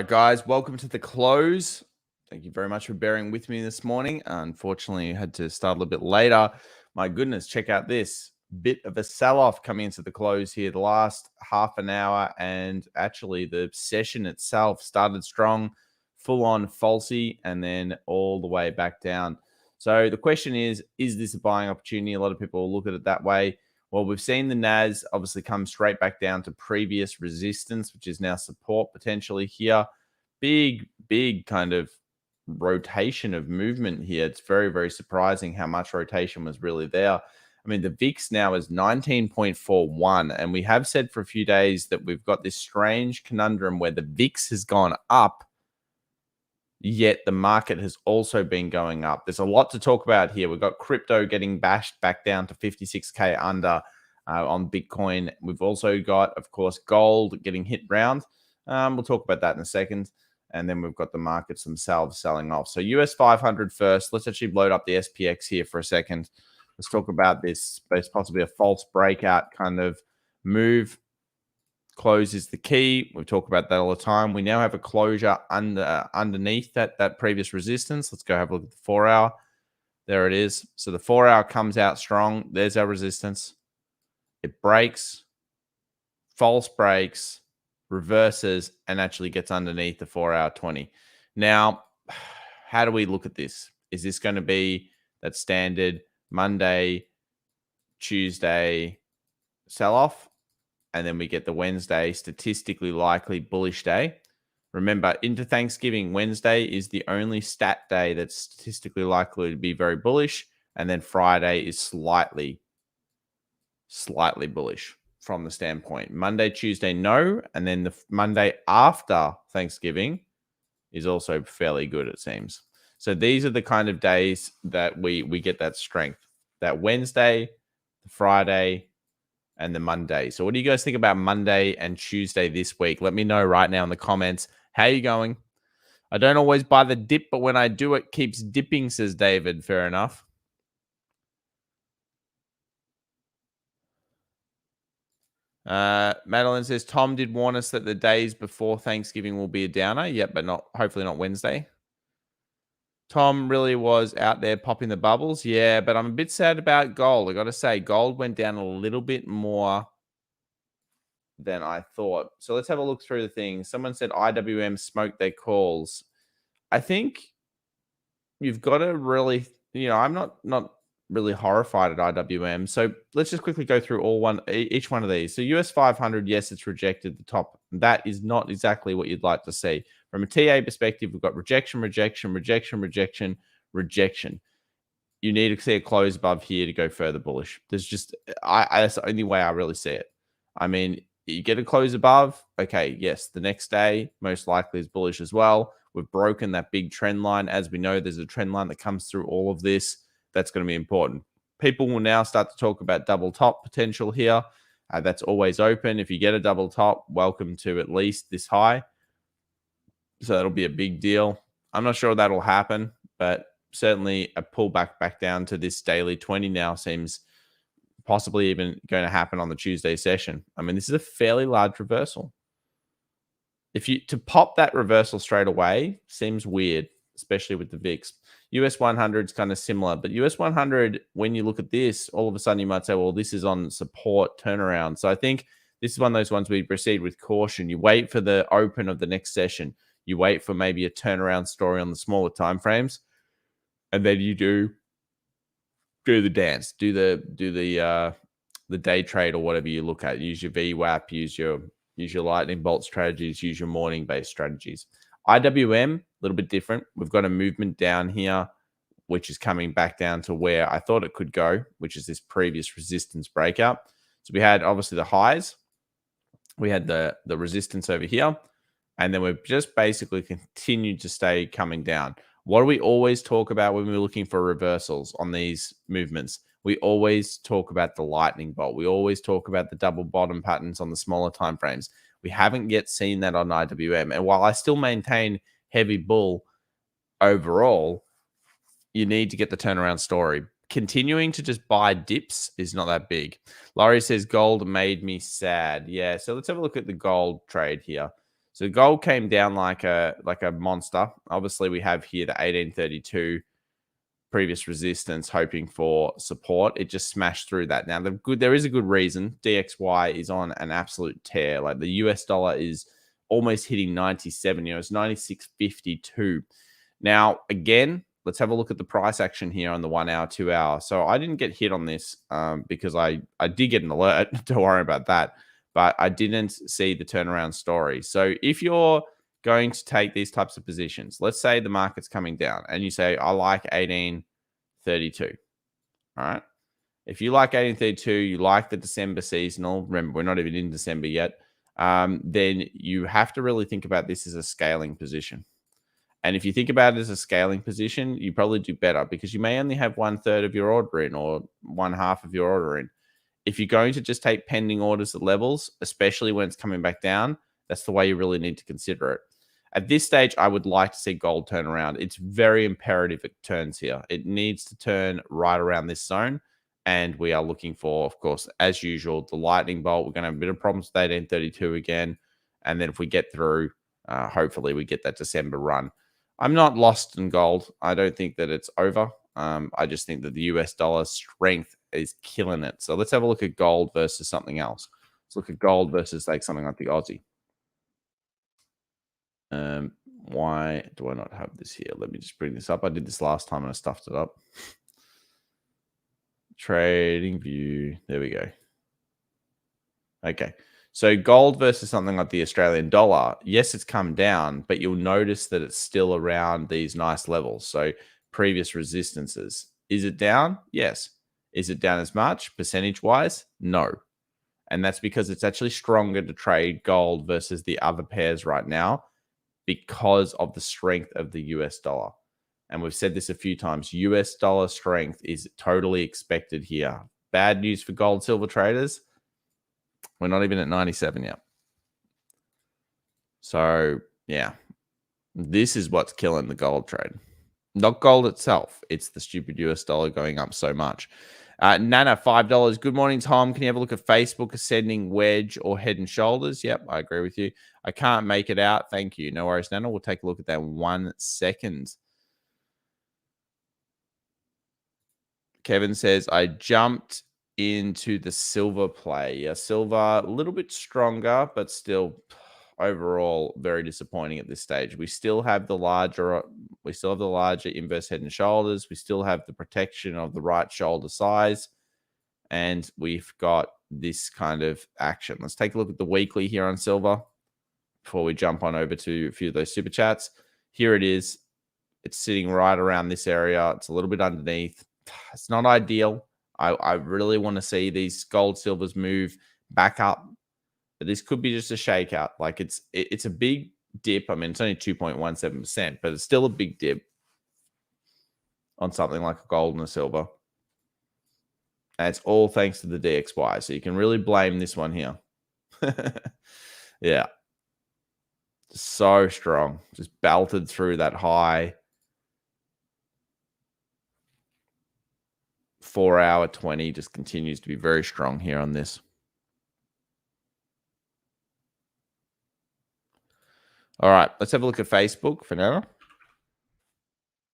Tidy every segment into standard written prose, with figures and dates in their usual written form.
right, guys, welcome to the close. Thank you very much for bearing with me this morning. Unfortunately, I had to start a little bit later. My goodness, check out this bit of a sell-off coming into the close here the last half an hour, and actually the session itself started strong, full-on falsy, and then all the way back down. So the question is this a buying opportunity? A lot of people will look at it that way. Well, we've seen the NAS obviously come straight back down to previous resistance, which is now support potentially here. Big kind of rotation of movement here. It's very, very surprising how much rotation was really there. I mean, the VIX now is 19.41, and we have said for a few days that we've got this strange conundrum where the VIX has gone up, yet the market has also been going up. There's a lot to talk about here. We've got crypto getting bashed back down to 56K under on Bitcoin. We've also got, of course, gold getting hit round. We'll talk about that in a second. And then we've got the markets themselves selling off. So US 500 first. Let's actually load up the SPX here for a second. Let's talk about this. It's possibly a false breakout kind of move. Close is the key. We talk about that all the time. We now have a closure underneath that previous resistance. Let's go have a look at the 4 hour. There it is. So the 4 hour comes out strong. There's our resistance. It breaks, false breaks, reverses, and actually gets underneath the 4 hour 20. Now, how do we look at this? Is this going to be that standard Monday, Tuesday sell-off? And then we get the Wednesday statistically likely bullish day. Remember, into Thanksgiving, Wednesday is the only stat day that's statistically likely to be very bullish. And then Friday is slightly bullish from the standpoint. Monday, Tuesday, no. And then the Monday after Thanksgiving is also fairly good, it seems. So these are the kind of days that we get that strength. That Wednesday, the Friday, and the Monday. So what do you guys think about Monday and Tuesday this week? Let me know right now in the comments. How are you going? I don't always buy the dip, but when I do, it keeps dipping, says David. Fair enough. Madeline says, Tom did warn us that the days before Thanksgiving will be a downer. Yep, but hopefully not Wednesday. Tom really was out there popping the bubbles. Yeah, but I'm a bit sad about gold. I got to say, gold went down a little bit more than I thought. So let's have a look through the things. Someone said IWM smoked their calls. I think you've got to really, I'm not really horrified at IWM. So let's just quickly go through each one of these. So US 500, yes, it's rejected the top. That is not exactly what you'd like to see. From a TA perspective, we've got rejection, rejection, rejection, rejection, rejection. You need to see a close above here to go further bullish. There's just, that's the only way I really see it. I mean, you get a close above. Okay, yes, the next day most likely is bullish as well. We've broken that big trend line. As we know, there's a trend line that comes through all of this. That's going to be important. People will now start to talk about double top potential here. That's always open. If you get a double top, welcome to at least this high. So that'll be a big deal. I'm not sure that'll happen, but certainly a pullback back down to this daily 20 now seems possibly even going to happen on the Tuesday session. I mean, this is a fairly large reversal. To pop that reversal straight away seems weird, especially with the VIX. US 100 is kind of similar, but US 100, when you look at this, all of a sudden you might say, well, this is on support turnaround. So I think this is one of those ones where you proceed with caution. You wait for the open of the next session. You wait for maybe a turnaround story on the smaller time frames, and then you do the dance, do the day trade or whatever you look at. Use your VWAP, use your lightning bolt strategies, use your morning based strategies. IWM, a little bit different. We've got a movement down here, which is coming back down to where I thought it could go, which is this previous resistance breakout. So we had obviously the highs, we had the resistance over here, and then we've just basically continued to stay coming down. What do we always talk about when we're looking for reversals on these movements? We always talk about the lightning bolt. We always talk about the double bottom patterns on the smaller time frames. We haven't yet seen that on IWM. And while I still maintain heavy bull overall, you need to get the turnaround story. Continuing to just buy dips is not that big. Laurie says gold made me sad. Yeah, so let's have a look at the gold trade here. So gold came down like a monster. Obviously, we have here the 1832 previous resistance, hoping for support. It just smashed through that. Now, there is a good reason. DXY is on an absolute tear. Like the US dollar is almost hitting 97. It's 96.52. Now, again, let's have a look at the price action here on the 1 hour, 2 hour. So I didn't get hit on this because I did get an alert. Don't worry about that. But I didn't see the turnaround story. So if you're going to take these types of positions, let's say the market's coming down and you say, I like 1832. All right. If you like 1832, you like the December seasonal, remember, we're not even in December yet, then you have to really think about this as a scaling position. And if you think about it as a scaling position, you probably do better because you may only have 1/3 of your order in or 1/2 of your order in. If you're going to just take pending orders at levels, especially when it's coming back down, that's the way you really need to consider it. At this stage, I would like to see gold turn around. It's very imperative it turns here. It needs to turn right around this zone. And we are looking for, of course, as usual, the lightning bolt. We're going to have a bit of problems with 1832 again. And then if we get through, hopefully we get that December run. I'm not lost in gold. I don't think that it's over. I just think that the US dollar strength is killing it. So let's have a look at gold versus something else. Let's look at gold versus like something like the Aussie. Why do I not have this here? Let me just bring this up. I did this last time and I stuffed it up. Trading view. There we go. Okay. So gold versus something like the Australian dollar. Yes, it's come down, but you'll notice that it's still around these nice levels. So previous resistances. Is it down? Yes. Is it down as much percentage-wise? No. And that's because it's actually stronger to trade gold versus the other pairs right now because of the strength of the US dollar. And we've said this a few times. US dollar strength is totally expected here. Bad news for gold silver traders. We're not even at 97 yet. So, yeah, this is what's killing the gold trade. Not gold itself. It's the stupid US dollar going up so much. Nana, $5. Good morning, Tom. Can you have a look at Facebook ascending wedge or head and shoulders? Yep, I agree with you. I can't make it out. Thank you. No worries, Nana. We'll take a look at that in 1 second. Kevin says, I jumped into the silver play. Yeah, silver, a little bit stronger, but still overall very disappointing at this stage. We still have the larger inverse head and shoulders. We still have the protection of the right shoulder size. And we've got this kind of action. Let's take a look at the weekly here on silver before we jump on over to a few of those super chats. Here it is. It's sitting right around this area. It's a little bit underneath. It's not ideal. I really want to see these gold silvers move back up. But this could be just a shakeout. Like it's a big dip. I mean, it's only 2.17%, but it's still a big dip on something like a gold and a silver. And it's all thanks to the DXY. So you can really blame this one here. Yeah. So strong. Just belted through that high. 4 hour 20 just continues to be very strong here on this. All right, let's have a look at Facebook for now.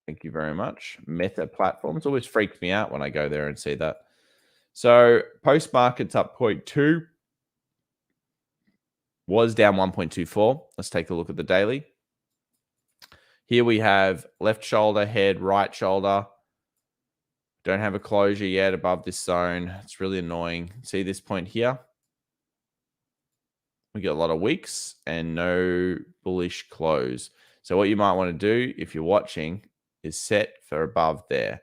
Thank you very much. Meta platforms always freaks me out when I go there and see that. So post market's up 0.2. Was down 1.24. Let's take a look at the daily. Here we have left shoulder, head, right shoulder. Don't have a closure yet above this zone. It's really annoying. See this point here? We get a lot of wicks and no bullish close. So what you might want to do if you're watching is set for above there.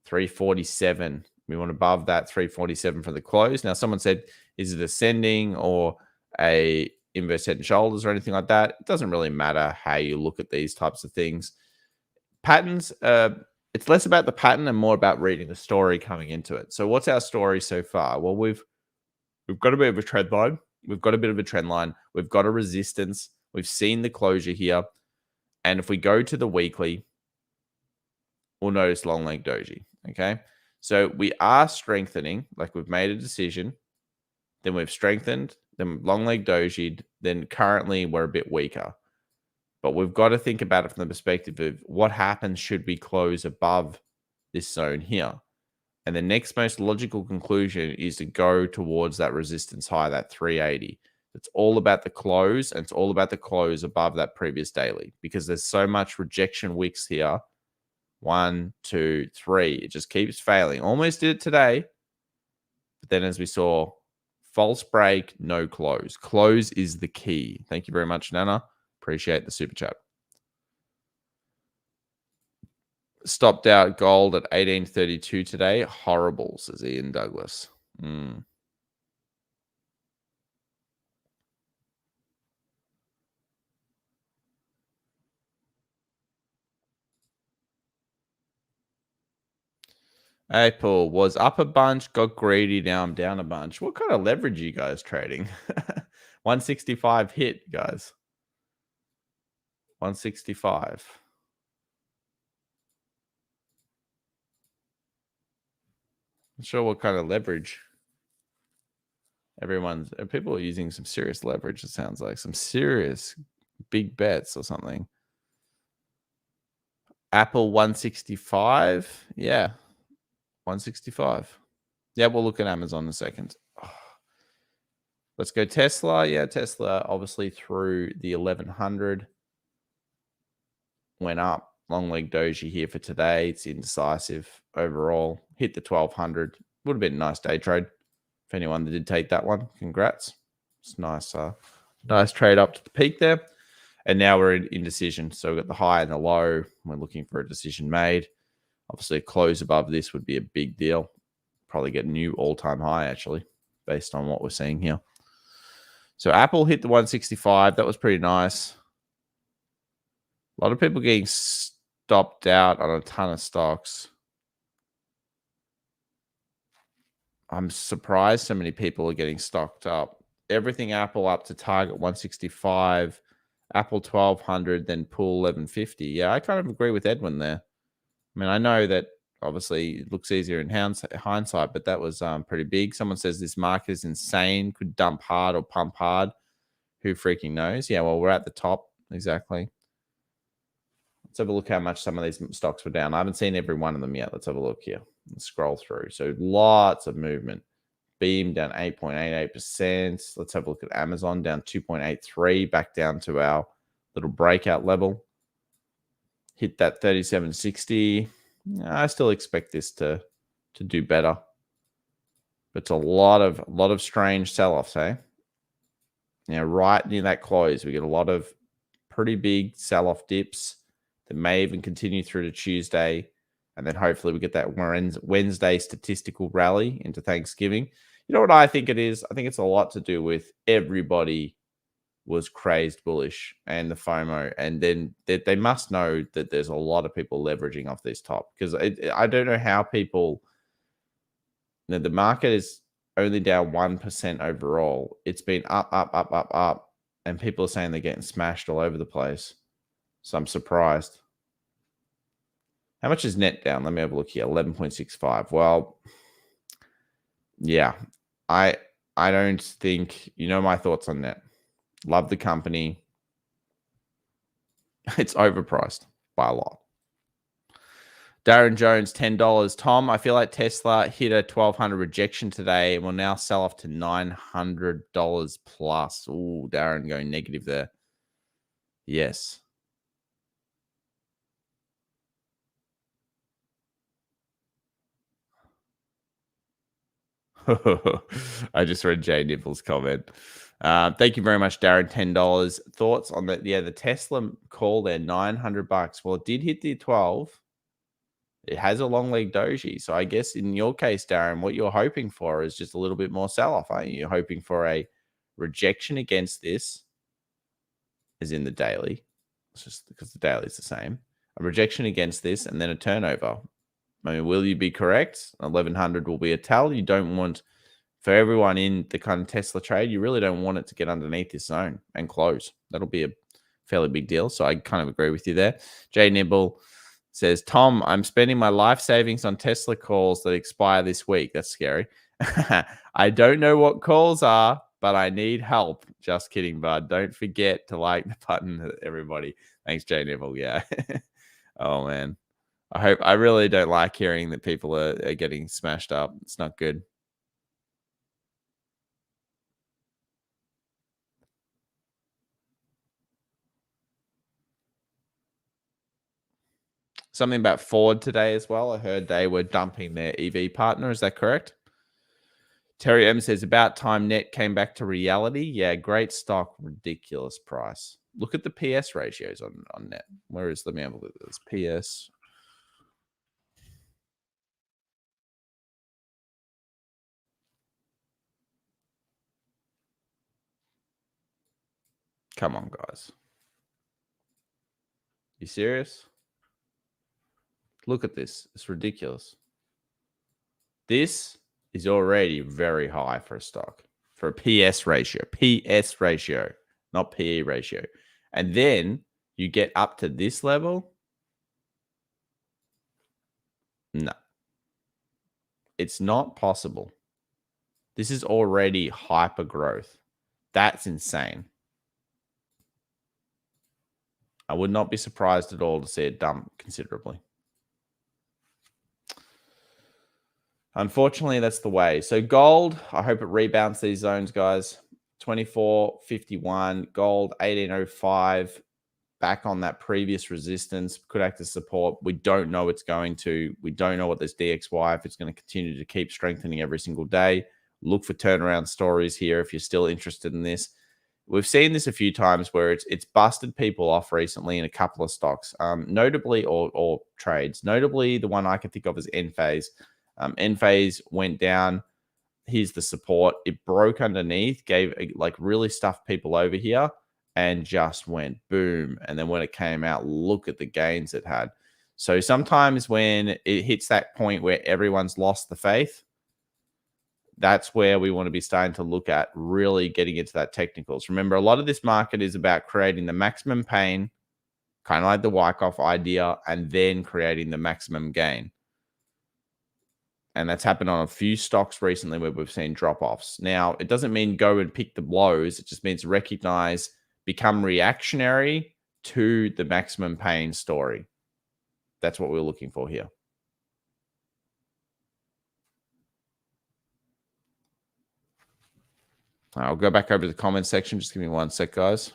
347. We want above that 347 for the close. Now, someone said, is it ascending or a inverse head and shoulders or anything like that? It doesn't really matter how you look at these types of things. Patterns, it's less about the pattern and more about reading the story coming into it. So what's our story so far? Well, we've got a bit of a trend line. We've got a bit of a trend line. We've got a resistance. We've seen the closure here. And if we go to the weekly, we'll notice long leg doji. Okay. So we are strengthening, like we've made a decision. Then we've strengthened. then long leg dojied, then currently we're a bit weaker. But we've got to think about it from the perspective of what happens should we close above this zone here. And the next most logical conclusion is to go towards that resistance high, that 380. It's all about the close, and it's all about the close above that previous daily because there's so much rejection wicks here. 1, 2, 3. It just keeps failing. Almost did it today. But then as we saw, false break, no close. Close is the key. Thank you very much, Nana. Appreciate the super chat. Stopped out gold at 1832 today. Horrible, says Ian Douglas. Apple was up a bunch, got greedy. Now I'm down a bunch. What kind of leverage are you guys trading? 165 hit, guys. 165. Not sure what kind of leverage. People are using some serious leverage. It sounds like some serious big bets or something. Apple 165. Yeah. 165. Yeah, we'll look at Amazon in a second. Let's go Tesla. Yeah, Tesla obviously through the 1100. Went up. Long leg doji here for today. It's indecisive overall. Hit the 1200. Would have been a nice day trade. If anyone that did take that one, congrats. It's nice, nice trade up to the peak there. And now we're in indecision. So we've got the high and the low. We're looking for a decision made. Obviously, a close above this would be a big deal. Probably get a new all-time high, actually, based on what we're seeing here. So Apple hit the 165. That was pretty nice. A lot of people getting stopped out on a ton of stocks. I'm surprised so many people are getting stocked up. Everything Apple up to target 165, Apple 1200, then pull 1150. Yeah, I kind of agree with Edwin there. I mean, I know that obviously it looks easier in hindsight, but that was pretty big. Someone says this market is insane, could dump hard or pump hard. Who freaking knows? Yeah, well, we're at the top. Exactly. Let's have a look how much some of these stocks were down. I haven't seen every one of them yet. Let's have a look here. Let's scroll through. So lots of movement. Beam down 8.88%. Let's have a look at Amazon down 2.83, back down to our little breakout level. Hit that 37.60. I still expect this to do better. But it's a lot of strange sell-offs, eh? Now, right near that close, we get a lot of pretty big sell-off dips that may even continue through to Tuesday. And then hopefully we get that Wednesday statistical rally into Thanksgiving. You know what I think it is? I think it's a lot to do with everybody was crazed bullish and the FOMO. And then they must know that there's a lot of people leveraging off this top. Because I don't know how people... the market is only down 1% overall. It's been up. And people are saying they're getting smashed all over the place. So I'm surprised. How much is net down? Let me have a look here. 11.65. Well, yeah. I don't think... You know my thoughts on net. Love the company. It's overpriced by a lot. Darren Jones, $10. Tom, I feel like Tesla hit a 1,200 rejection today and will now sell off to $900 plus. Ooh, Darren going negative there. Yes. I just read Jay Nipple's comment. Thank you very much, Darren. $10. Thoughts on that? Yeah, the Tesla call there, $900. Well, it did hit the 12. It has a long leg doji. So I guess in your case, Darren, what you're hoping for is just a little bit more sell-off, aren't you? You're hoping for a rejection against this, as in the daily. It's just because the daily is the same. A rejection against this and then a turnover. I mean, will you be correct? 1100 will be a tell. You don't want, for everyone in the kind of Tesla trade, you really don't want it to get underneath this zone and close. That'll be a fairly big deal. So I kind of agree with you there. Jay Nibble says, Tom, I'm spending my life savings on Tesla calls that expire this week. That's scary. I don't know what calls are, but I need help. Just kidding, bud. Don't forget to like the button, everybody. Thanks, Jay Neville. Yeah. Oh, man. I really don't like hearing that people are getting smashed up. It's not good. Something about Ford today as well. I heard they were dumping their EV partner. Is that correct? Terry M says, about time net came back to reality. Yeah, great stock, ridiculous price. Look at the PS ratios on net. Where is, let me have a look at this. PS. Come on, guys. You serious? Look at this. It's ridiculous. This is already very high for a stock, for a PS ratio. PS ratio, not PE ratio. And then you get up to this level. No. It's not possible. This is already hyper growth. That's insane. I would not be surprised at all to see it dump considerably. Unfortunately, that's the way. So gold, I hope it rebounds these zones, guys. 24.51, gold 18.05, back on that previous resistance, could act as support. We don't know it's going to. We don't know what this DXY, if it's going to continue to keep strengthening every single day. Look for turnaround stories here if you're still interested in this. We've seen this a few times where it's busted people off recently in a couple of stocks, notably, or trades. Notably, the one I can think of is Enphase. Enphase went down. Here's the support. It broke underneath, gave like really stuffed people over here, and just went boom. And then when it came out, look at the gains it had. So sometimes when it hits that point where everyone's lost the faith, that's where we want to be starting to look at really getting into that technicals. Remember, a lot of this market is about creating the maximum pain, kind of like the Wyckoff idea, and then creating the maximum gain. And that's happened on a few stocks recently where we've seen drop-offs. Now, it doesn't mean go and pick the blows. It just means recognize, become reactionary to the maximum pain story. That's what we're looking for here. I'll go back over to the comment section. Just give me 1 sec, guys.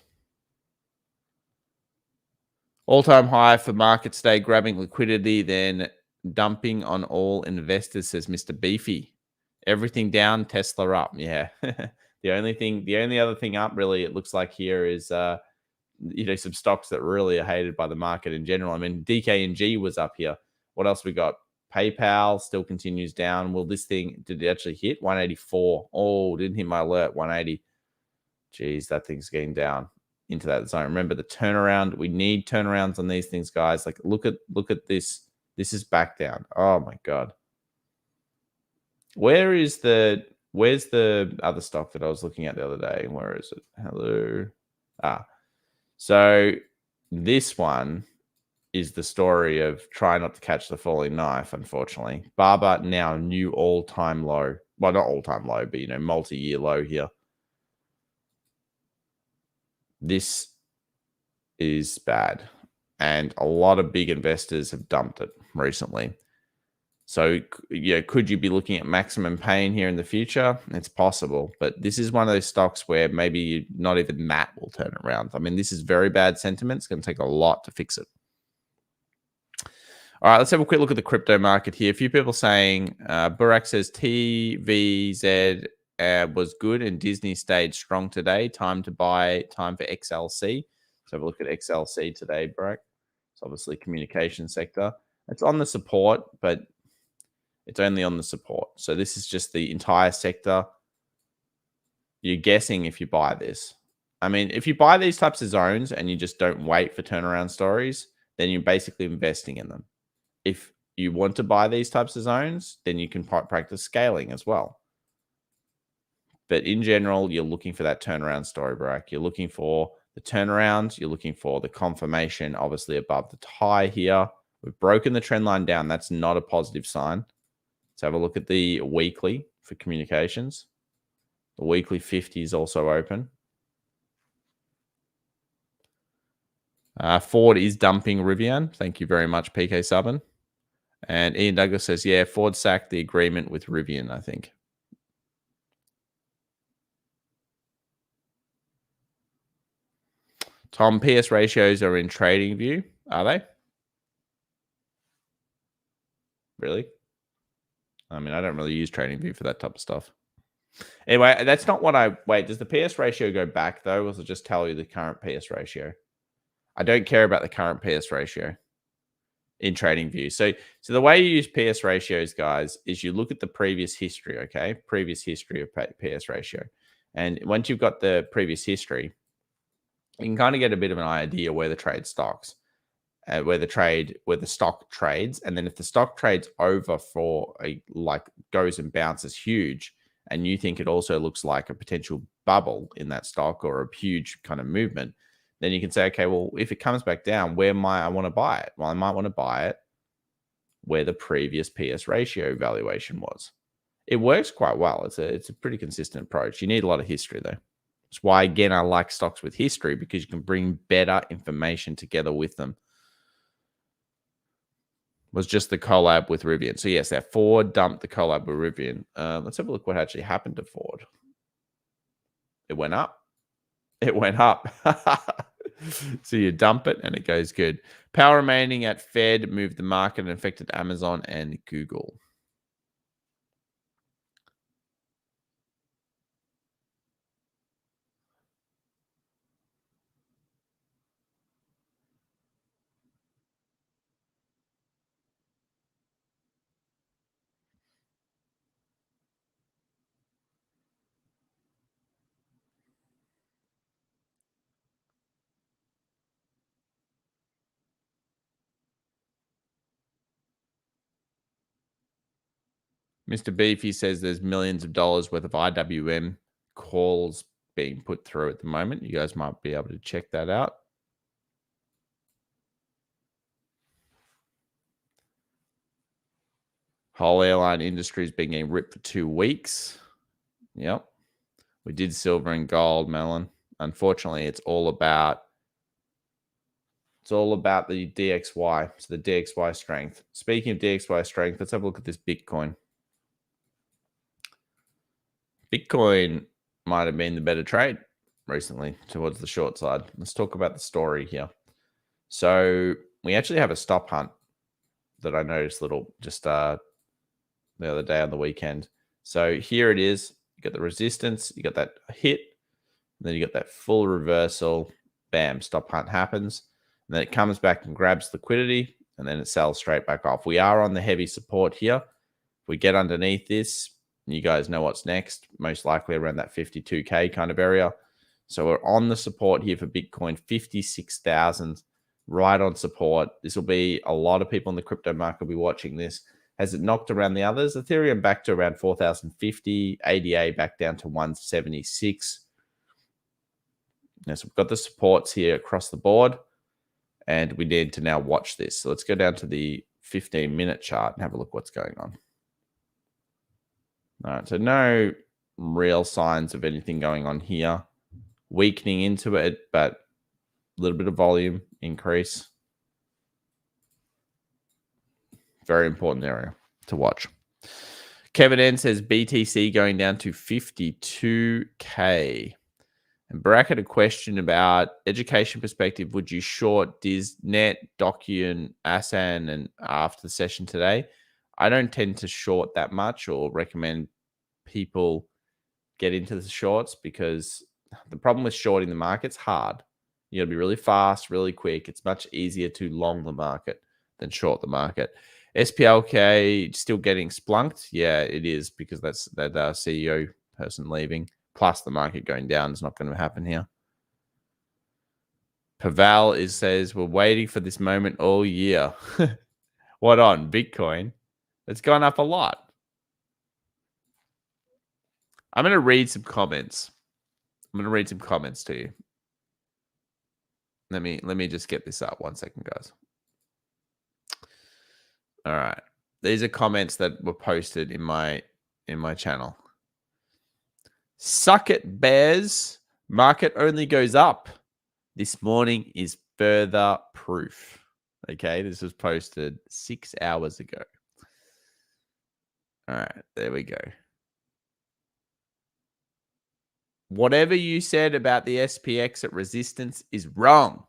All-time high for market today, grabbing liquidity, then dumping on all investors, says Mr. Beefy. Everything down, Tesla up. Yeah. The only other thing up really, it looks like here is some stocks that really are hated by the market in general. I mean, DKNG was up here. What else we got? PayPal still continues down. Well, this thing, did it actually hit 184? Oh, didn't hit my alert. 180. Geez, that thing's getting down into that zone. Remember the turnaround. We need turnarounds on these things, guys. Like look at this. This is back down. Oh my God. Where's the other stock that I was looking at the other day? Where is it? Hello. So this one is the story of try not to catch the falling knife, unfortunately. Baba now new all-time low. Well, not all-time low, but multi-year low here. This is bad. And a lot of big investors have dumped it recently. So, could you be looking at maximum pain here in the future? It's possible. But this is one of those stocks where maybe not even that will turn it around. I mean, this is very bad sentiment. It's going to take a lot to fix it. All right, let's have a quick look at the crypto market here. A few people saying, Burak says TVZ was good and Disney stayed strong today. Time to buy, time for XLC. Let's have a look at XLC today, Burak. It's obviously communication sector. It's on the support, but it's only on the support. So this is just the entire sector. You're guessing if you buy this. I mean, if you buy these types of zones and you just don't wait for turnaround stories, then you're basically investing in them. If you want to buy these types of zones, then you can practice scaling as well. But in general, you're looking for that turnaround story, Burak. You're looking for the turnaround. You're looking for the confirmation, obviously above the high here. We've broken the trend line down. That's not a positive sign. Let's have a look at the weekly for communications. The weekly 50 is also open. Ford is dumping Rivian. Thank you very much, PK Subban. And Ian Douglas says, yeah, Ford sacked the agreement with Rivian, I think. Tom, PS ratios are in trading view. Are they? Really? I mean, I don't really use trading view for that type of stuff. Anyway, that's not what I... Wait, does the PS ratio go back, though? Or does it just tell you the current PS ratio? I don't care about the current PS ratio in trading view. So the way you use PS ratios, guys, is you look at the previous history, okay? Previous history of PS ratio. And once you've got the previous history, you can kind of get a bit of an idea where the trade stocks, where the stock trades. And then if the stock trades over for goes and bounces huge, and you think it also looks like a potential bubble in that stock or a huge kind of movement, then you can say, okay, well, if it comes back down, where might I want to buy it? Well, I might want to buy it where the previous PS ratio valuation was. It works quite well. It's a pretty consistent approach. You need a lot of history, though. That's why, again, I like stocks with history, because you can bring better information together with them. Was just the collab with Rivian. So, yes, that Ford dumped the collab with Rivian. Let's have a look what actually happened to Ford. It went up. It went up. So you dump it and it goes good. Powell remaining at Fed moved the market and affected Amazon and Google. Mr. Beefy says there's millions of dollars worth of IWM calls being put through at the moment. You guys might be able to check that out. Whole airline industry has been getting ripped for 2 weeks. Yep. We did silver and gold, Melon. Unfortunately, it's all about the DXY. So the DXY strength. Speaking of DXY strength, let's have a look at this Bitcoin. Bitcoin might have been the better trade recently towards the short side. Let's talk about the story here. So we actually have a stop hunt that I noticed just the other day on the weekend. So here it is. You got the resistance, you got that hit, and then you got that full reversal. Bam, stop hunt happens. And then it comes back and grabs liquidity, and then it sells straight back off. We are on the heavy support here. If we get underneath this, you guys know what's next, most likely around that 52K kind of area. So we're on the support here for Bitcoin, 56,000, right on support. This will be a lot of people in the crypto market will be watching this. Has it knocked around the others? Ethereum back to around 4,050, ADA back down to 176. Now, so we've got the supports here across the board, and we need to now watch this. So let's go down to the 15-minute chart and have a look what's going on. All right, so no real signs of anything going on here. Weakening into it, but a little bit of volume increase. Very important area to watch. Kevin N says BTC going down to 52K. And Barack had a question about education perspective. Would you short DizNet, Document, Asan, and after the session today? I don't tend to short that much or recommend people get into the shorts, because the problem with shorting the market's hard. You got to be really fast, really quick. It's much easier to long the market than short the market. SPLK still getting splunked. Yeah, it is, because that's that CEO person leaving. Plus the market going down is not going to happen here. Pavel says, we're waiting for this moment all year. What on? Bitcoin? It's gone up a lot. I'm going to read some comments. I'm going to read some comments to you. Let me just get this up 1 second, guys. All right. These are comments that were posted in my channel. Suck it, bears. Market only goes up. This morning is further proof. Okay, this was posted 6 hours ago. All right, there we go. Whatever you said about the SPX at resistance is wrong.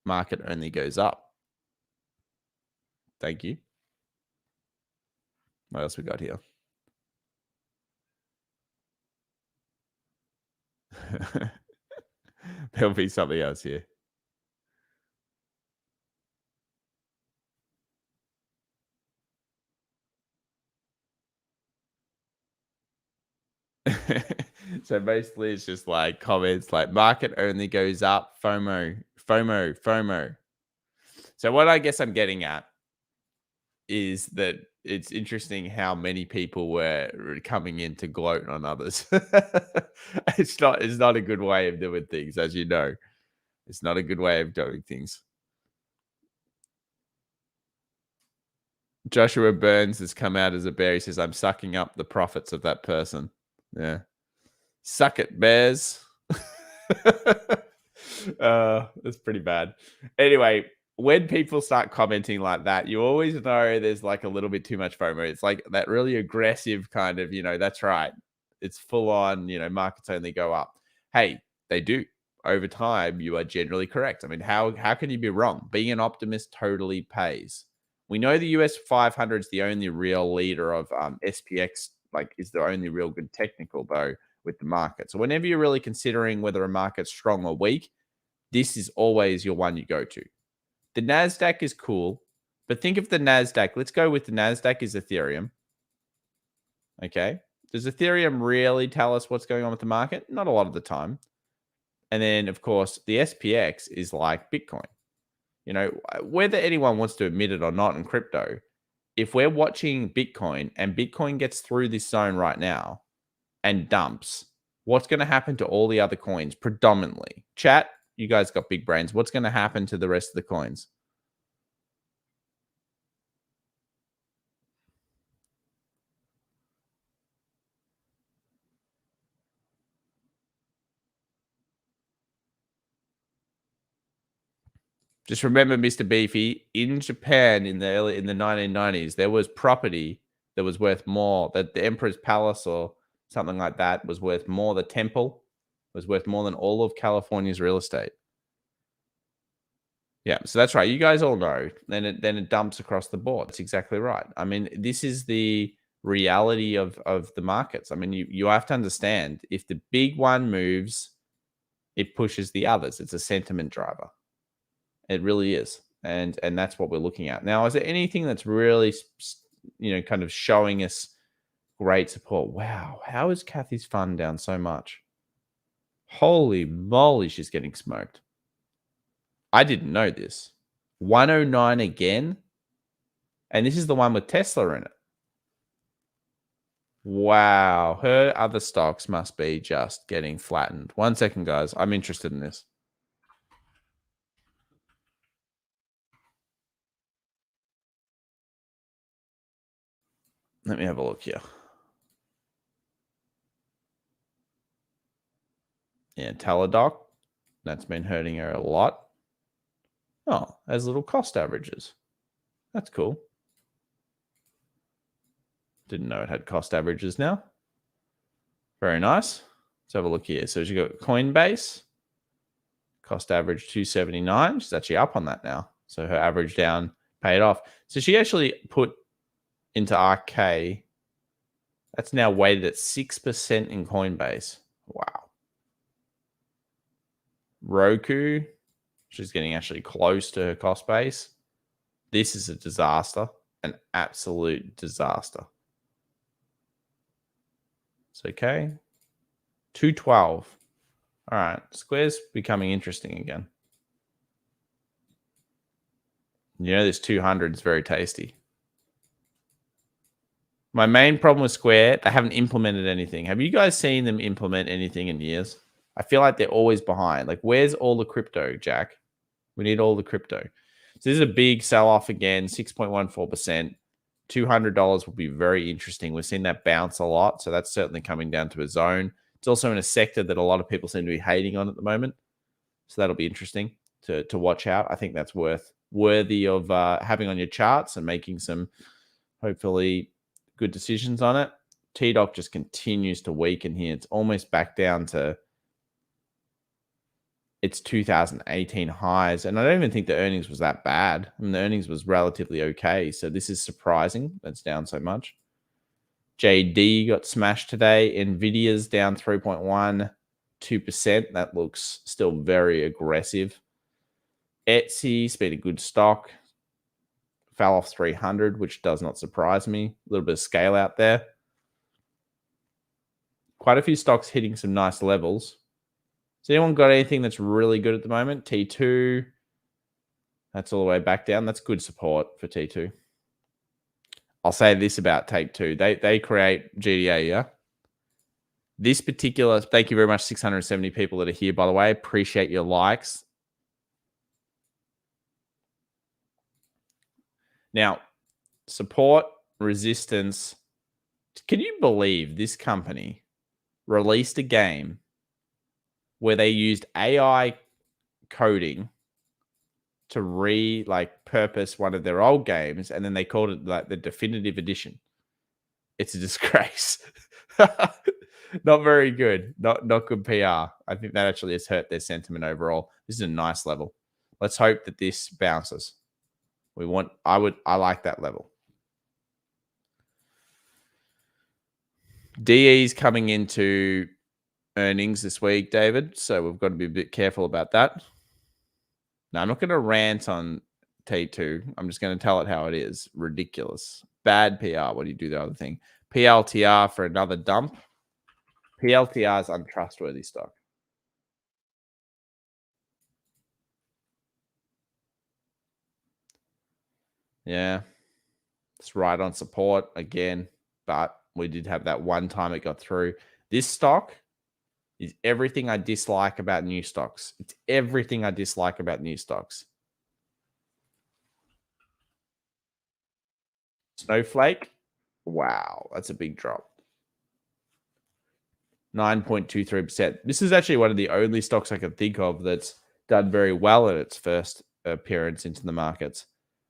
Market only goes up. Thank you. What else we got here? There'll be something else here. So basically it's just like comments like market only goes up, FOMO, FOMO, FOMO. So what I guess I'm getting at is that it's interesting how many people were coming in to gloat on others. It's not a good way of doing things, as you know. It's not a good way of doing things. Joshua Burns has come out as a bear. He says, I'm sucking up the profits of that person. Yeah. Suck it, bears. That's pretty bad. Anyway, when people start commenting like that, you always know there's like a little bit too much FOMO. It's like that really aggressive kind of, that's right. It's full on, markets only go up. Hey, they do. Over time, you are generally correct. I mean, how can you be wrong? Being an optimist totally pays. We know the US 500 is the only real leader of SPX, like is the only real good technical though with the market. So whenever you're really considering whether a market's strong or weak, this is always your one you go to. The Nasdaq is cool, but think of the Nasdaq. Let's go with the Nasdaq is Ethereum. Okay. Does Ethereum really tell us what's going on with the market? Not a lot of the time. And then, of course, the SPX is like Bitcoin. Whether anyone wants to admit it or not in crypto, if we're watching Bitcoin and Bitcoin gets through this zone right now and dumps, what's going to happen to all the other coins predominantly? Chat, you guys got big brains. What's going to happen to the rest of the coins? Just remember, Mr. Beefy, in Japan in the 1990s, there was property that was worth more, that the Emperor's Palace or something like that was worth more. The temple was worth more than all of California's real estate. Yeah, so that's right. You guys all know. Then it dumps across the board. That's exactly right. I mean, this is the reality of the markets. I mean, you have to understand, if the big one moves, it pushes the others. It's a sentiment driver. It really is. And that's what we're looking at. Now, is there anything that's really, kind of showing us great support? Wow. How is Cathie's fund down so much? Holy moly, she's getting smoked. I didn't know this. 109 again. And this is the one with Tesla in it. Wow. Her other stocks must be just getting flattened. 1 second, guys. I'm interested in this. Let me have a look here. Yeah, Teladoc. That's been hurting her a lot. Oh, has little cost averages. That's cool. Didn't know it had cost averages now. Very nice. Let's have a look here. So you got Coinbase. Cost average 279. She's actually up on that now. So her average down paid off. So she actually put into ARKK. That's now weighted at 6% in Coinbase. Wow. Roku. She's getting actually close to her cost base. This is a disaster. An absolute disaster. It's okay. 212. All right. Square's becoming interesting again. This 200 is very tasty. My main problem with Square, they haven't implemented anything. Have you guys seen them implement anything in years? I feel like they're always behind. Like, where's all the crypto, Jack? We need all the crypto. So this is a big sell-off again, 6.14%. $200 will be very interesting. We've seen that bounce a lot, so that's certainly coming down to a zone. It's also in a sector that a lot of people seem to be hating on at the moment, so that'll be interesting to watch out. I think that's worthy of having on your charts and making some hopefully good decisions on it. TDOC just continues to weaken here. It's almost back down to its 2018 highs. And I don't even think the earnings was that bad. I mean, the earnings was relatively okay. So this is surprising that's down so much. JD got smashed today. Nvidia's down 3.12%. That looks still very aggressive. Etsy's been a good stock. Fell off 300, which does not surprise me. A little bit of scale out there. Quite a few stocks hitting some nice levels. Has anyone got anything that's really good at the moment? T2. That's all the way back down. That's good support for T2. I'll say this about Take-Two. They create GDA, yeah? This particular, thank you very much, 670 people that are here, by the way. Appreciate your likes. Now, support, resistance. Can you believe this company released a game where they used AI coding to purpose one of their old games, and then they called it like the definitive edition? It's a disgrace. Not very good. Not good PR. I think that actually has hurt their sentiment overall. This is a nice level. Let's hope that this bounces. I like that level. DE's coming into earnings this week, David. So we've got to be a bit careful about that. Now, I'm not going to rant on T2. I'm just going to tell it how it is. Ridiculous. Bad PR. What do you do the other thing? PLTR for another dump. PLTR is untrustworthy stock. Yeah. It's right on support again, but we did have that one time it got through. This stock is everything I dislike about new stocks. It's everything I dislike about new stocks. Snowflake. Wow, that's a big drop. 9.23%. This is actually one of the only stocks I can think of that's done very well in its first appearance into the markets.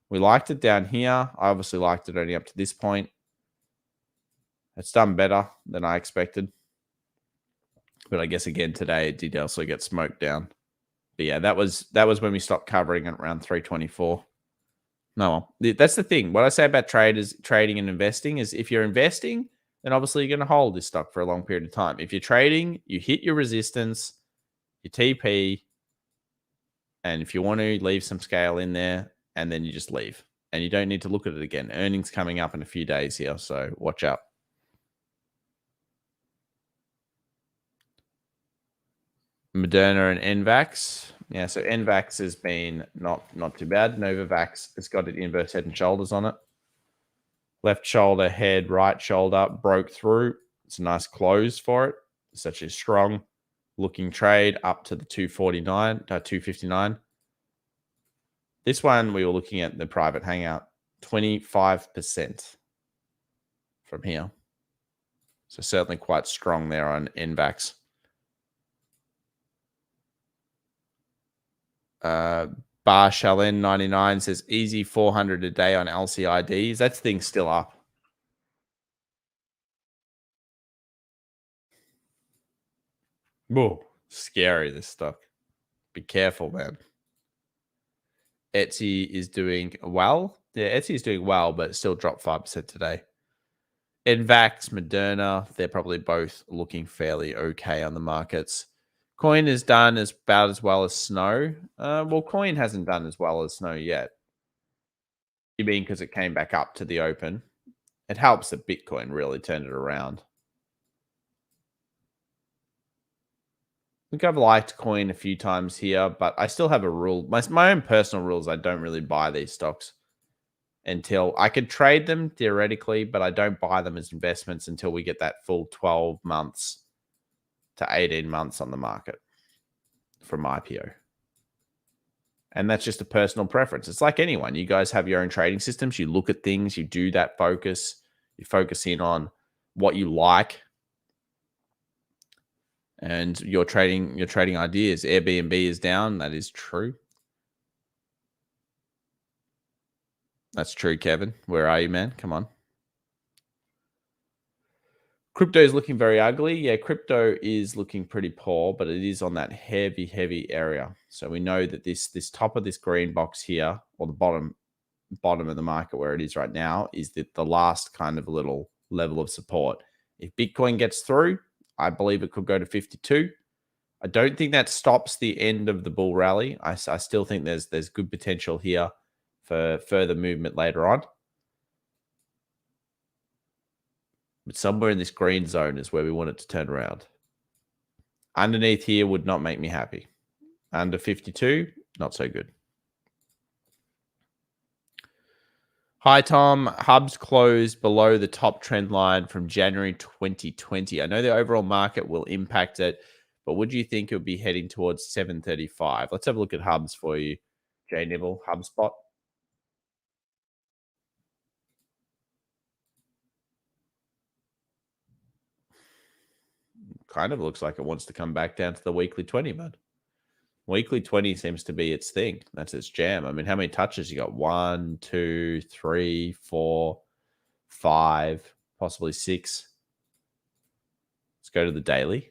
We liked it down here. I obviously liked it only up to this point. It's done better than I expected. But I guess again today it did also get smoked down. But yeah, that was when we stopped covering at around 324. No, that's the thing. What I say about trading and investing is if you're investing, then obviously you're going to hold this stock for a long period of time. If you're trading, you hit your resistance, your TP, and if you want to leave some scale in there, and then you just leave. And you don't need to look at it again. Earnings coming up in a few days here, so watch out. Moderna and NVAX. Yeah, so NVAX has been not too bad. Novavax has got an inverse head and shoulders on it. Left shoulder, head, right shoulder, broke through. It's a nice close for it. It's actually strong looking trade up to the 259. This one we were looking at in the private hangout, 25% from here. So certainly quite strong there on NVAX. Bar Shalen 99 says easy 400 a day on LCIDs. That thing's still up. Whoa, scary, this stock. Be careful, man. Etsy is doing well. Yeah, Etsy is doing well, but it still dropped 5% today. NVAX, Moderna, they're probably both looking fairly okay on the markets. Coin has done about as well as Snow. Well, Coin hasn't done as well as Snow yet. You mean because it came back up to the open? It helps that Bitcoin really turned it around. I think I've liked Coin a few times here, but I still have a rule. My own personal rules, I don't really buy these stocks until I could trade them theoretically, but I don't buy them as investments until we get that full 12 months to 18 months on the market from IPO. And that's just a personal preference. It's like anyone. You guys have your own trading systems. You look at things, you do that focus, you focus in on what you like, and your trading ideas. Airbnb is down. That is true. That's true, Kevin. Where are you, man? Come on. Crypto is looking very ugly. Yeah, crypto is looking pretty poor, but it is on that heavy area. So we know that this top of this green box here, or the bottom of the market where it is right now, is the last kind of little level of support. If Bitcoin gets through, I believe it could go to 52. I don't think that stops the end of the bull rally. I still think there's good potential here for further movement later on. But somewhere in this green zone is where we want it to turn around. Underneath here would not make me happy. Under 52, not so good. Hi, Tom. Hubs closed below the top trend line from January 2020. I know the overall market will impact it, but would you think it would be heading towards 735? Let's have a look at Hubs for you, Jay Nibble, Hubspot. Kind of looks like it wants to come back down to the weekly 20, bud. Weekly 20 seems to be its thing. That's its jam. I mean, how many touches you got? 1, 2, 3, 4, 5, possibly 6. Let's go to the daily.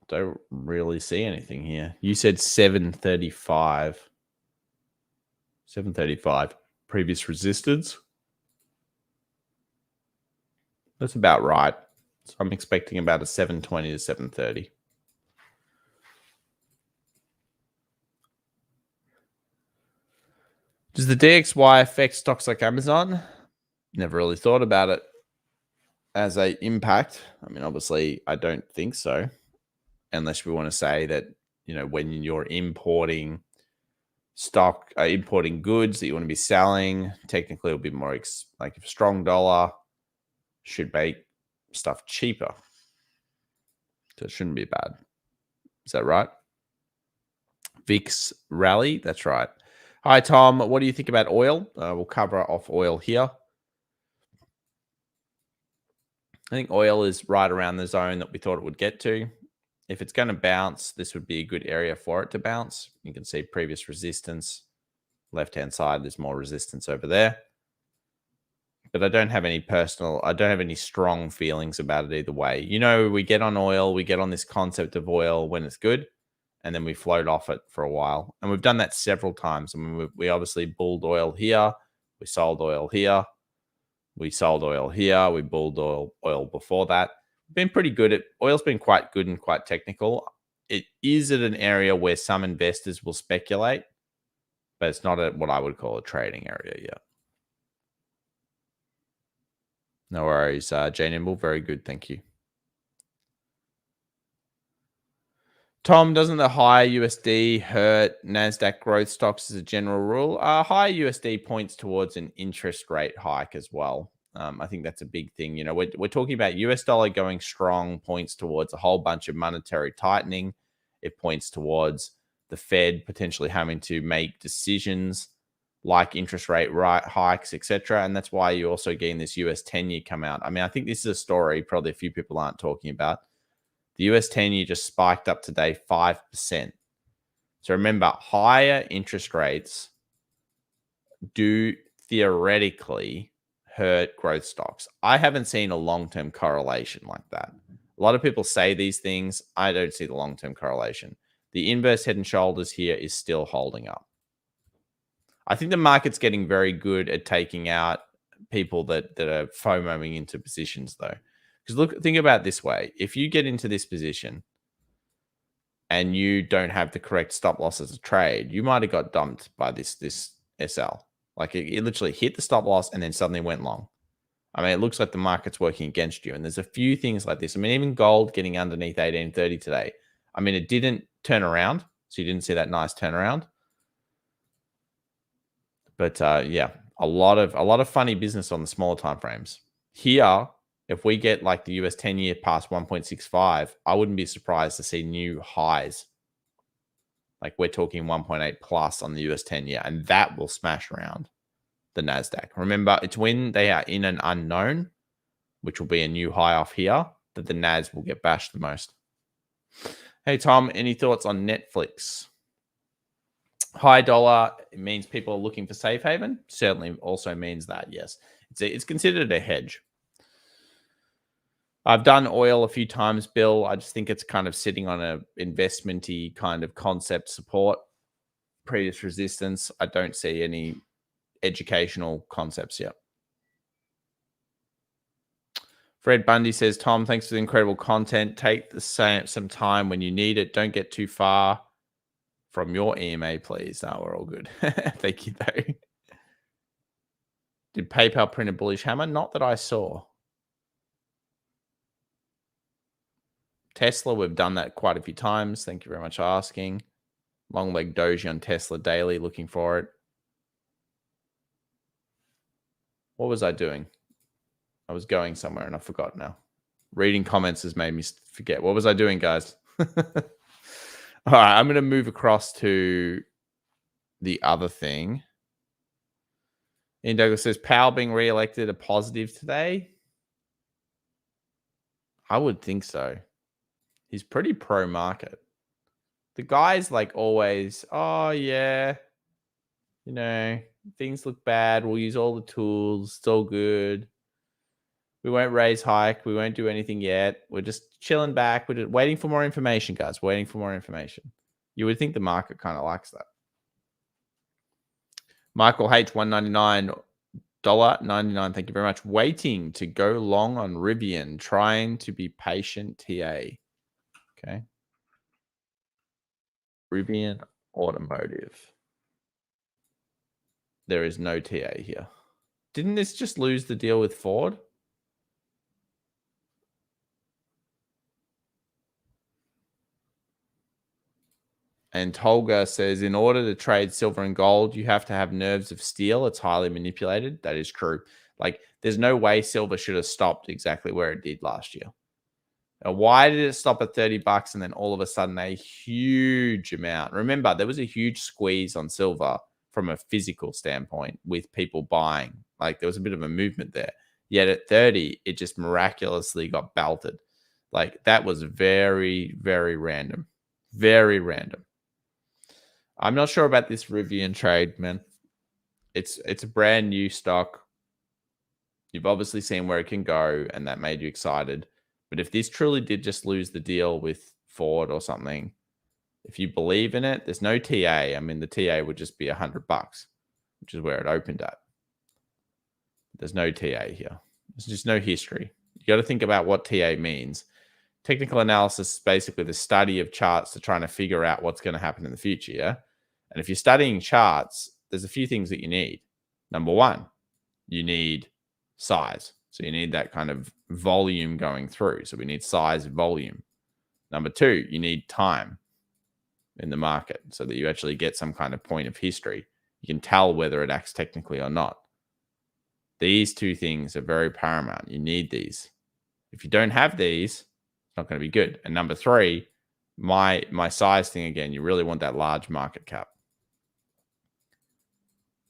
Don't really see anything here. You said 735. 735. Previous resistance. That's about right. So I'm expecting about a 720 to 730. Does the DXY affect stocks like Amazon? Never really thought about it as a impact. I mean, obviously, I don't think so. Unless we want to say that, when you're importing importing goods that you want to be selling, technically it'll be more like if a strong dollar should make stuff cheaper. So it shouldn't be bad. Is that right? VIX rally. That's right. Hi, Tom. What do you think about oil? We'll cover off oil here. I think oil is right around the zone that we thought it would get to. If it's going to bounce, this would be a good area for it to bounce. You can see previous resistance. Left-hand side, there's more resistance over there. But I don't have any strong feelings about it either way. We get on oil, we get on this concept of oil when it's good, and then we float off it for a while. And we've done that several times. I mean, we obviously bulled oil here. We sold oil here. We sold oil here. We bulled oil before that. Been pretty good at oil's been quite good and quite technical. It is at an area where some investors will speculate, but it's not what I would call a trading area yet. No worries, Jane Nimble. Very good. Thank you. Tom, doesn't the high USD hurt Nasdaq growth stocks as a general rule? High USD points towards an interest rate hike as well. I think that's a big thing. We're talking about US dollar going strong, points towards a whole bunch of monetary tightening. It points towards the Fed potentially having to make decisions like interest rate hikes, etc. And that's why you're also getting this US 10-year come out. I mean, I think this is a story probably a few people aren't talking about. The US 10-year just spiked up today 5%. So remember, higher interest rates do theoretically hurt growth stocks. I haven't seen a long-term correlation like that. A lot of people say these things. I don't see the long-term correlation. The inverse head and shoulders here is still holding up. I think the market's getting very good at taking out people that are FOMOing into positions, though. Because think about it this way. If you get into this position and you don't have the correct stop loss as a trade, you might have got dumped by this SL. Like it literally hit the stop loss and then suddenly went long. I mean, it looks like the market's working against you. And there's a few things like this. I mean, even gold getting underneath 1830 today. I mean, it didn't turn around. So you didn't see that nice turnaround. But yeah, a lot of funny business on the smaller time frames. Here, if we get like the US 10-year past 1.65, I wouldn't be surprised to see new highs. Like we're talking 1.8 plus on the US 10-year, and that will smash around the Nasdaq. Remember, it's when they are in an unknown, which will be a new high off here, that the Nas will get bashed the most. Hey Tom, any thoughts on Netflix? High dollar, it means people are looking for safe haven. Certainly also means that, yes. It's considered a hedge. I've done oil a few times, Bill. I just think it's kind of sitting on a investment-y kind of concept support, previous resistance. I don't see any educational concepts yet. Fred Bundy says, Tom, thanks for the incredible content. Take some time when you need it. Don't get too far from your EMA, please. No, we're all good. Thank you, though. Did PayPal print a bullish hammer? Not that I saw. Tesla, we've done that quite a few times. Thank you very much for asking. Long leg doji on Tesla daily, looking for it. What was I doing? I was going somewhere and I forgot now. Reading comments has made me forget. What was I doing, guys? All right, I'm going to move across to the other thing. Ian Douglas says, Powell being re-elected a positive today? I would think so. He's pretty pro-market. The guy's like always, oh, yeah, you know, things look bad. We'll use all the tools. It's all good. We won't raise hike. We won't do anything yet. We're just chilling back. We're just waiting for more information, guys. Waiting for more information. You would think the market kind of likes that. Michael H, $199, $99. Thank you very much. Waiting to go long on Rivian. Trying to be patient, TA. Okay. Rivian Automotive. There is no TA here. Didn't this just lose the deal with Ford? And Tolga says, in order to trade silver and gold, you have to have nerves of steel. It's highly manipulated. That is true. Like, there's no way silver should have stopped exactly where it did last year. Now, why did it stop at $30 and then all of a sudden a huge amount? Remember, there was a huge squeeze on silver from a physical standpoint with people buying. Like, there was a bit of a movement there. Yet at 30, it just miraculously got belted. Like, that was very, very random. Very random. I'm not sure about this Rivian trade, man. It's a brand new stock. You've obviously seen where it can go, and that made you excited. But if this truly did just lose the deal with Ford or something, if you believe in it, there's no TA. I mean, the TA would just be $100, which is where it opened at. There's no TA here. There's just no history. You got to think about what TA means. Technical analysis is basically the study of charts to trying to figure out what's going to happen in the future. Yeah. And if you're studying charts, there's a few things that you need. Number one, you need size. So you need that kind of volume going through. So we need size and volume. Number two, you need time in the market so that you actually get some kind of point of history. You can tell whether it acts technically or not. These two things are very paramount. You need these. If you don't have these, it's not going to be good. And number three, my size thing again, you really want that large market cap.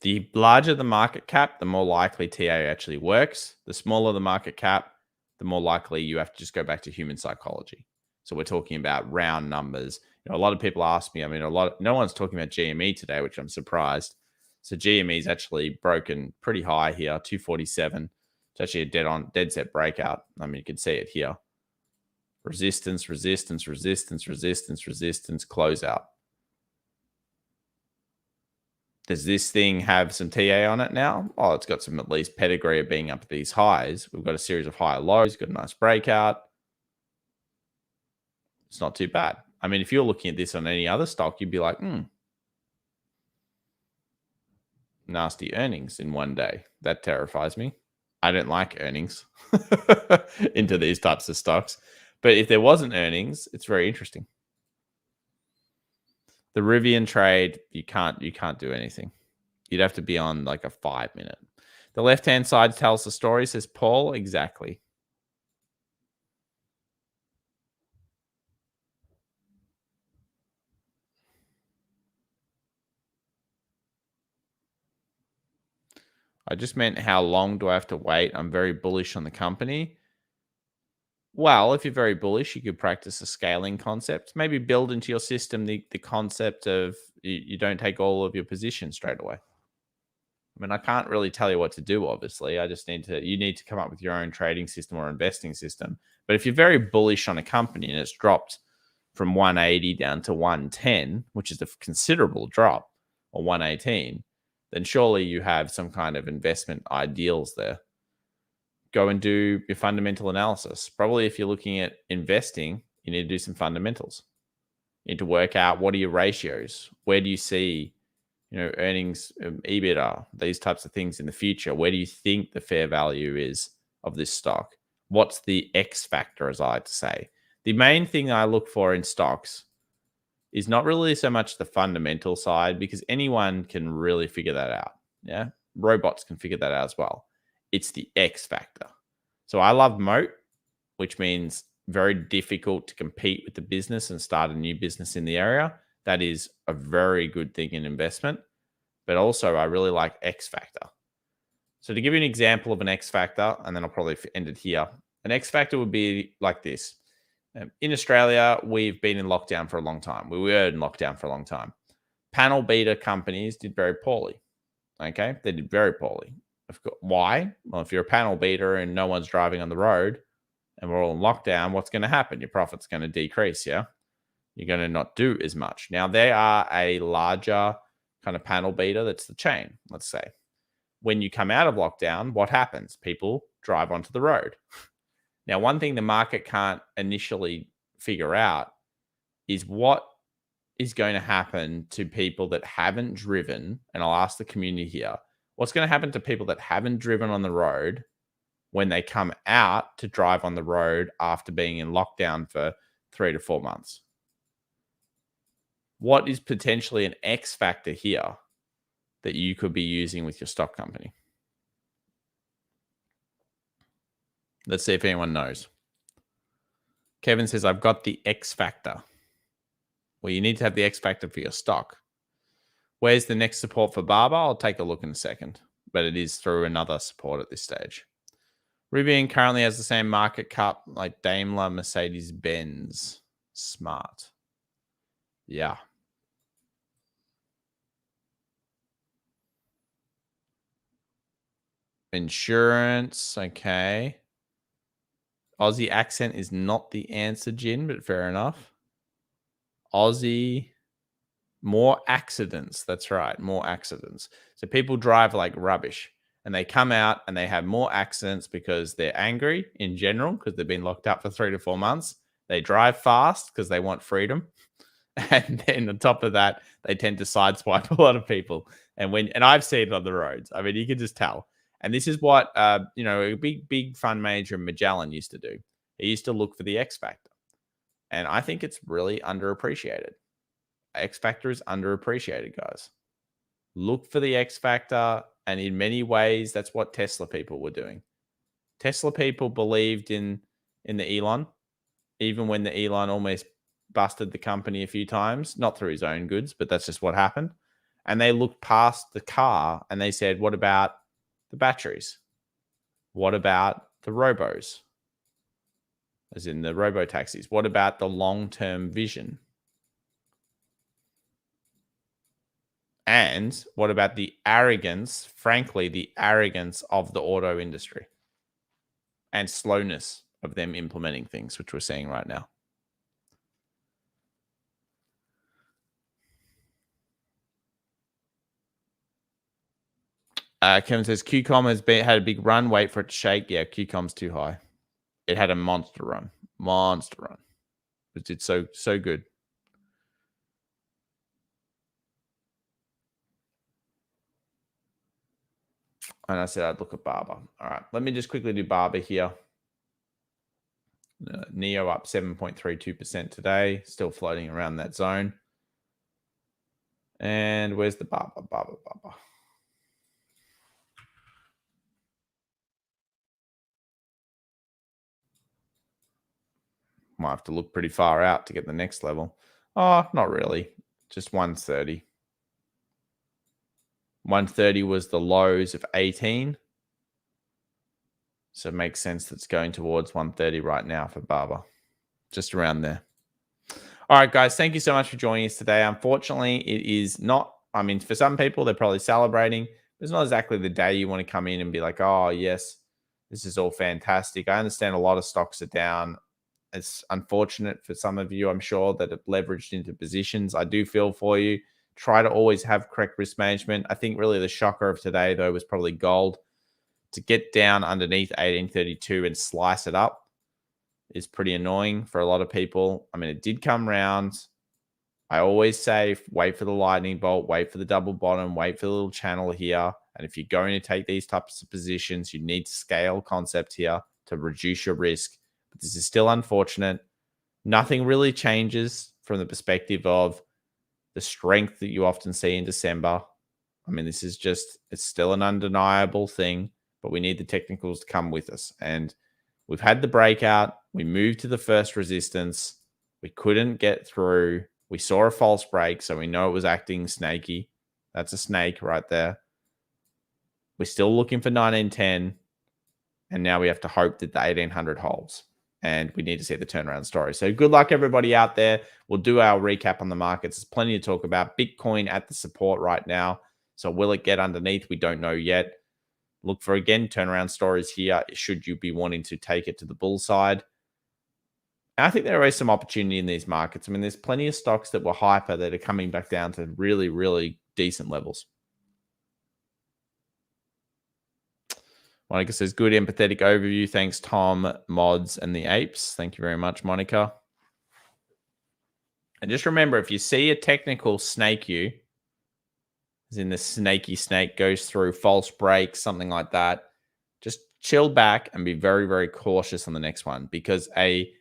The larger the market cap, the more likely TA actually works. The smaller the market cap, the more likely you have to just go back to human psychology. So we're talking about round numbers. You know, a lot of people ask me, I mean, no one's talking about GME today, which I'm surprised. So GME is actually broken pretty high here, 247. It's actually a dead set breakout. I mean, you can see it here. Resistance, resistance, resistance, resistance, resistance, closeout. Does this thing have some TA on it now? Oh, it's got some at least pedigree of being up at these highs. We've got a series of higher lows, got a nice breakout. It's not too bad. I mean, if you're looking at this on any other stock, you'd be like, nasty earnings in one day. That terrifies me. I don't like earnings into these types of stocks. But if there wasn't earnings, it's very interesting. The Rivian trade, you can't do anything. You'd have to be on like a 5-minute. The left-hand side tells the story, says Paul. Exactly. I just meant how long do I have to wait? I'm very bullish on the company. Well, if you're very bullish, you could practice a scaling concept. Maybe build into your system the concept of you don't take all of your position straight away. I mean, I can't really tell you what to do, obviously. I just you need to come up with your own trading system or investing system. But if you're very bullish on a company and it's dropped from 180 down to 110, which is a considerable drop, or 118, then surely you have some kind of investment ideals there. Go and do your fundamental analysis. Probably if you're looking at investing, you need to do some fundamentals. You need to work out what are your ratios? Where do you see earnings, EBITDA, these types of things in the future? Where do you think the fair value is of this stock? What's the X factor, as I like to say? The main thing I look for in stocks is not really so much the fundamental side, because anyone can really figure that out. Yeah. Robots can figure that out as well. It's the X factor. So I love moat, which means very difficult to compete with the business and start a new business in the area. That is a very good thing in investment. But also, I really like X factor. So to give you an example of an X factor, and then I'll probably end it here. An X factor would be like this. In Australia, we've been in lockdown for a long time. We were in lockdown for a long time. Panel beater companies did very poorly. Okay, they did very poorly. Why? Well, if you're a panel beater and no one's driving on the road and we're all in lockdown, what's going to happen? Your profit's going to decrease, yeah? You're going to not do as much. Now, they are a larger kind of panel beater that's the chain, let's say. When you come out of lockdown, what happens? People drive onto the road. Now, one thing the market can't initially figure out is what is going to happen to people that haven't driven, and I'll ask the community here, what's going to happen to people that haven't driven on the road when they come out to drive on the road after being in lockdown for 3 to 4 months? What is potentially an X factor here that you could be using with your stock company? Let's see if anyone knows. Kevin says, I've got the X factor. Well, you need to have the X factor for your stock. Where's the next support for Barber? I'll take a look in a second, but it is through another support at this stage. Rivian currently has the same market cap like Daimler, Mercedes, Benz. Smart. Yeah. Insurance. Okay. Aussie accent is not the answer, Jin, but fair enough. Aussie. More accidents. That's right. More accidents. So people drive like rubbish and they come out and they have more accidents because they're angry in general because they've been locked up for 3 to 4 months. They drive fast because they want freedom. And then on top of that, they tend to sideswipe a lot of people. And I've seen it on the roads. I mean, you can just tell. And this is what, a big fund manager Magellan used to do. He used to look for the X factor. And I think it's really underappreciated. X factor is underappreciated, guys. Look for the X factor. And in many ways, that's what Tesla people were doing. Tesla people believed in the Elon, even when the Elon almost busted the company a few times, not through his own goods, but that's just what happened. And they looked past the car and they said, what about the batteries? What about the robos? As in the robo taxis. What about the long-term vision? And what about the arrogance, frankly, the arrogance of the auto industry and slowness of them implementing things, which we're seeing right now? Kevin says QCOM has had a big run. Wait for it to shake. Yeah, QCOM's too high. It had a monster run. It did so good. And I said I'd look at Barber. All right, let me just quickly do Barber here. Neo up 7.32% today, still floating around that zone. And where's the Barber? Might have to look pretty far out to get the next level. Oh, not really. Just 130. 130 was the lows of 18. So it makes sense that's going towards 130 right now for Barber. Just around there. All right, guys, thank you so much for joining us today. Unfortunately, it is not, I mean, for some people, they're probably celebrating. It's not exactly the day you want to come in and be like, oh, yes, this is all fantastic. I understand a lot of stocks are down. It's unfortunate for some of you, I'm sure, that have leveraged into positions. I do feel for you. Try to always have correct risk management. I think really the shocker of today, though, was probably gold. To get down underneath 1832 and slice it up is pretty annoying for a lot of people. I mean, it did come round. I always say, wait for the lightning bolt, wait for the double bottom, wait for the little channel here. And if you're going to take these types of positions, you need to scale concept here to reduce your risk. But this is still unfortunate. Nothing really changes from the perspective of the strength that you often see in December. I mean, this is just, it's still an undeniable thing, but we need the technicals to come with us. And we've had the breakout. We moved to the first resistance. We couldn't get through. We saw a false break, so we know it was acting snaky. That's a snake right there. We're still looking for 1910, and now we have to hope that the 1800 holds. And we need to see the turnaround story. So good luck, everybody out there. We'll do our recap on the markets. There's plenty to talk about. Bitcoin at the support right now. So will it get underneath? We don't know yet. Look for, again, turnaround stories here should you be wanting to take it to the bull side. And I think there is some opportunity in these markets. I mean, there's plenty of stocks that were hyper that are coming back down to really, really decent levels. Monica says, good empathetic overview. Thanks, Tom, Mods, and the Apes. Thank you very much, Monica. And just remember, if you see a technical snake you, as in the snaky snake goes through false break, something like that, just chill back and be very, very cautious on the next one, because a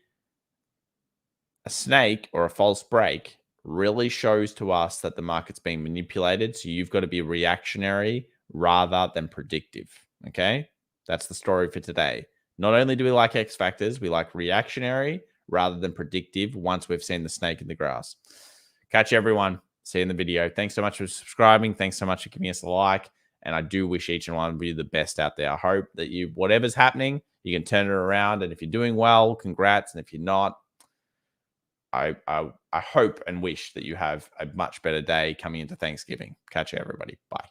snake or a false break really shows to us that the market's being manipulated. So you've got to be reactionary rather than predictive. Okay. That's the story for today. Not only do we like X factors, we like reactionary rather than predictive once we've seen the snake in the grass. Catch you, everyone. See you in the video. Thanks so much for subscribing. Thanks so much for giving us a like. And I do wish each and one of you the best out there. I hope that you, whatever's happening, you can turn it around. And if you're doing well, congrats. And if you're not, I hope and wish that you have a much better day coming into Thanksgiving. Catch you, everybody. Bye.